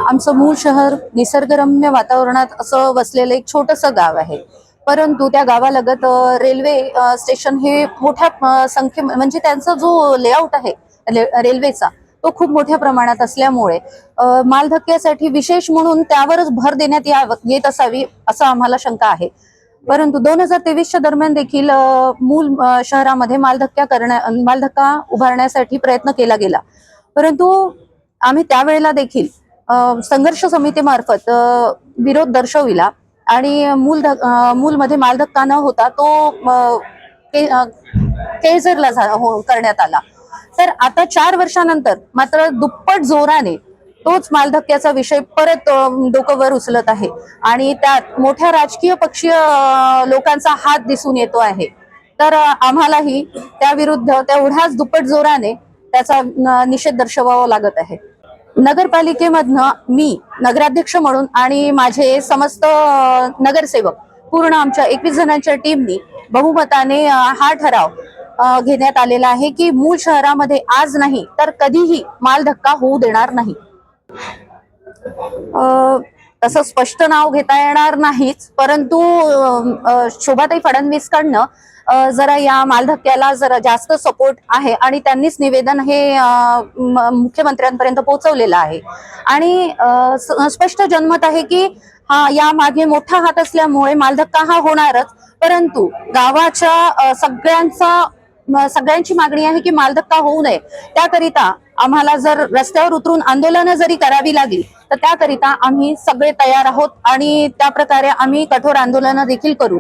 आमचं मूळ शहर निसर्गरम्य वातावरणात असं वसलेलं एक छोटंसं गाव आहे. परंतु त्या गावालगत रेल्वे स्टेशन हे मोठ्या संख्ये म्हणजे त्यांचा जो लेआउट आहे रेल्वेचा तो खूप मोठ्या प्रमाणात असल्यामुळे मालधक्क्यासाठी विशेष म्हणून त्यावरच भर देण्यात येत असावी असं आम्हाला शंका आहे. परंतु 2023च्या दरम्यान देखील मूल शहरामध्ये मालधक्का उभारण्यासाठी प्रयत्न केला गेला. परंतु आम्ही त्यावेळेला देखील संघर्ष समितीमार्फत विरोध दर्शविला आणि मूलमध्ये मालधक्का न होता तो केळझरला करण्यात आला. तर आता 4 वर्षानंतर मात्र दुप्पट जोराने तोच मालधक्क्याचा विषय परत डोकं वर उचलत आहे आणि त्यात मोठ्या राजकीय पक्षीय लोकांचा हात दिसून येतो आहे. तर आम्हालाही त्या विरुद्ध तेवढ्याच दुप्पट जोराने त्याचा निषेध दर्शवावा लागत आहे. नगरपालिकेमधनं मी नगराध्यक्ष म्हणून आणि माझे समस्त नगरसेवक पूर्ण आमच्या 21 जणांच्या टीमनी बहुमताने हा ठराव घेण्यात आलेला आहे की मूळ शहरामध्ये आज नाही तर कधीही मालधक्का होऊ देणार नाही. तसं स्पष्ट नाव घेता येणार नाहीच, परंतु शोभाताई फडणवीसकडनं जरा या मालधक्क्याला जरा जास्त सपोर्ट आहे आणि त्यांनीच निवेदन हे मुख्यमंत्र्यांपर्यंत पोहोचवलेलं आहे आणि स्पष्ट जनमत आहे की हा या मागे मोठा हात असल्यामुळे मालधक्का हा होणारच. परंतु गावाच्या सगळ्यांची मागणी आहे की मालधक्का होऊ नये. त्याकरिता आम्हाला जर रस्त्यावर उतरून आंदोलनं जरी करावी लागली तर त्याकरिता आम्ही सगळे तयार आहोत आणि त्या प्रकारे आम्ही कठोर आंदोलनं देखील करू.